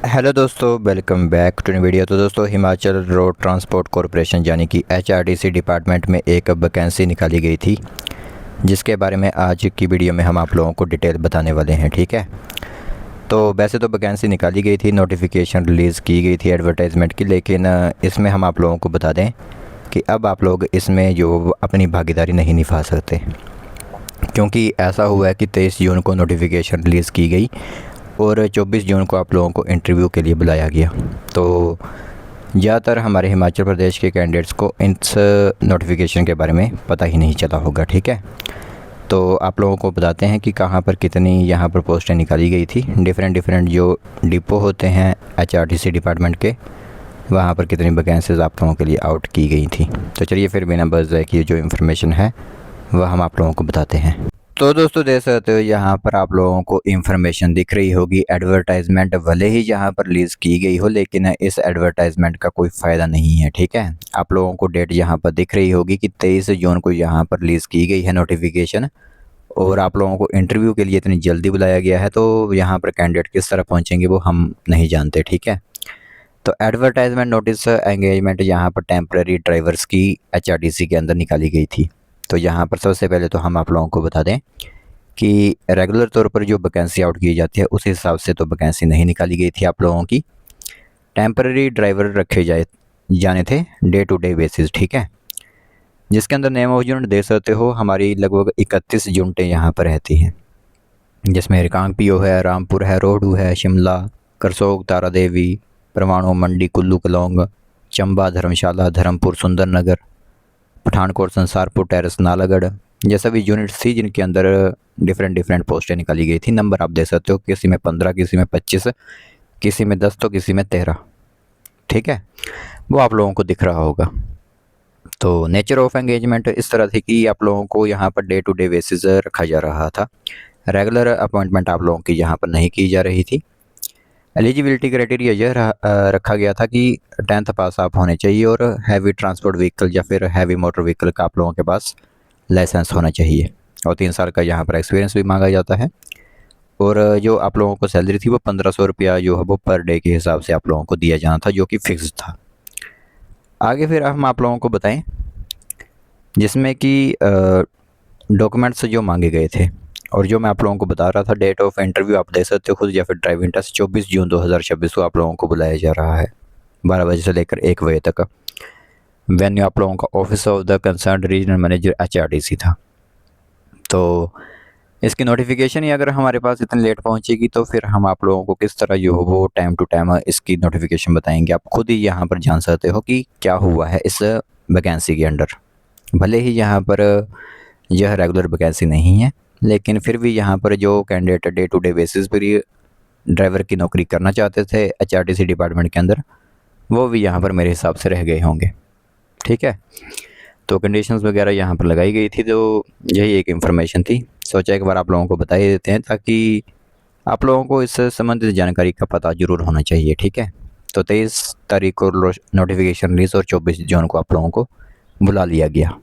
Hello दोस्तों, welcome back to new video. तो दोस्तों, हिमाचल रोड ट्रांसपोर्ट कॉरपोरेशन यानी कि एचआरटीसी डिपार्टमेंट में एक वैकेंसी निकाली गई थी, जिसके बारे में आज की वीडियो में हम आप लोगों को डिटेल बताने वाले हैं। ठीक है, तो वैसे तो वैकेंसी निकाली गई थी, नोटिफिकेशन रिलीज़ की गई थी एडवर्टाइजमेंट की, लेकिन इसमें हम आप लोगों को बता दें कि अब आप लोग इसमें जो अपनी भागीदारी नहीं निभा सकते, क्योंकि ऐसा हुआ है कि 23 जून को नोटिफिकेशन रिलीज़ की गई और 24 जून को आप लोगों को इंटरव्यू के लिए बुलाया गया। तो ज़्यादातर हमारे हिमाचल प्रदेश के कैंडिडेट्स को इस नोटिफिकेशन के बारे में पता ही नहीं चला होगा। ठीक है, तो आप लोगों को बताते हैं कि कहाँ पर कितनी यहाँ पर पोस्टें निकाली गई थी। डिफरेंट जो डिपो होते हैं एचआरटीसी डिपार्टमेंट के, वहाँ पर कितनी वैकेंसीज आप लोगों के लिए आउट की गई थी। तो चलिए फिर बिना बस जाए कि जो इन्फॉर्मेशन है वह हम आप लोगों को बताते हैं। तो दोस्तों, देख सकते हो यहाँ पर आप लोगों को इन्फॉर्मेशन दिख रही होगी। एडवर्टाइजमेंट भले ही यहाँ पर रिलीज़ की गई हो, लेकिन इस एडवर्टाइजमेंट का कोई फ़ायदा नहीं है। ठीक है, आप लोगों को डेट यहाँ पर दिख रही होगी कि 23 जून को यहाँ पर रिलीज़ की गई है नोटिफिकेशन, और आप लोगों को इंटरव्यू के लिए इतनी जल्दी बुलाया गया है। तो यहाँ पर कैंडिडेट किस तरह पहुँचेंगे वो हम नहीं जानते। ठीक है, तो एडवर्टाइजमेंट नोटिस एंगेजमेंट यहाँ पर टेम्प्रेरी ड्राइवर्स की एचआरटीसी के अंदर निकाली गई थी। तो यहाँ पर सबसे पहले तो हम आप लोगों को बता दें कि रेगुलर तौर पर जो वैकेंसी आउट की जाती है उस हिसाब से तो वैकेंसी नहीं निकाली गई थी आप लोगों की। टेम्पररी ड्राइवर रखे जाने थे डे टू डे बेसिस। ठीक है, जिसके अंदर नेम ऑफ यूनिट दे सकते हो। हमारी लगभग 31 यूनिटें यहाँ पर रहती हैं, जिसमें रिकांगपिओ है, रामपुर है, रोहडू है, शिमला, करसोग, तारा देवी, परवाणु, मंडी, कुल्लू, कलौंग, चंबा, धर्मशाला, धर्मपुर, सुंदरनगर, पठानकोट, संसारपुर, टेरस, नालागढ़, ये सभी यूनिट्स थी जिनके अंदर डिफरेंट पोस्टें निकाली गई थी। नंबर आप दे सकते हो, किसी में 15, किसी में 25, किसी में 10, तो किसी में 13। ठीक है, वो आप लोगों को दिख रहा होगा। तो नेचर ऑफ एंगेजमेंट इस तरह थी कि आप लोगों को यहाँ per day to day basis रखा जा रहा था। रेगुलर अपॉइंटमेंट आप लोगों की यहाँ पर नहीं की जा रही थी। एलिजिबिलिटी क्राइटेरिया यह रखा गया था कि 10th पास आप होने चाहिए और हैवी ट्रांसपोर्ट व्हीकल या फिर हैवी मोटर व्हीकल का आप लोगों के पास लाइसेंस होना चाहिए, और 3 साल का यहाँ पर एक्सपीरियंस भी मांगा जाता है। और जो आप लोगों को सैलरी थी वो 1500 रुपया जो है वो पर डे के हिसाब से आप लोगों को दिया जाना था, जो कि फिक्स था। आगे फिर हम आप लोगों को बताएं, जिसमें कि डॉक्यूमेंट्स जो मांगे गए थे, और जो मैं आप लोगों को बता रहा था, डेट ऑफ इंटरव्यू आप दे सकते हो खुद, या फिर ड्राइविंग टेस्ट 24 जून 2026 को आप लोगों को बुलाया जा रहा है 12 बजे से लेकर 1 बजे तक। वेन्यू आप लोगों का office of the concern regional manager HRTC था। तो इसकी नोटिफिकेशन ही अगर हमारे पास इतनी लेट पहुंचेगी तो फिर हम आप लोगों को किस तरह जो हो वो टाइम टू टाइम इसकी नोटिफिकेशन बताएंगे। आप खुद ही यहाँ पर जान सकते हो कि क्या हुआ है इस वैकेंसी के अंडर। भले ही यहाँ पर यह रेगुलर वैकेंसी नहीं है, लेकिन फिर भी यहाँ पर जो candidate day to day basis पर ड्राइवर की नौकरी करना चाहते थे एचआरटीसी डिपार्टमेंट के अंदर, वो भी यहाँ पर मेरे हिसाब से रह गए होंगे। ठीक है, तो कंडीशंस वगैरह यहाँ पर लगाई गई थी। तो यही एक इन्फॉर्मेशन थी, सोचा एक बार आप लोगों को बता ही देते हैं, ताकि आप लोगों को इससे संबंधित जानकारी का पता जरूर होना चाहिए। ठीक है, तो 23 तारीख को नोटिफिकेशन रिलीज और 24 जून को आप लोगों को बुला लिया गया।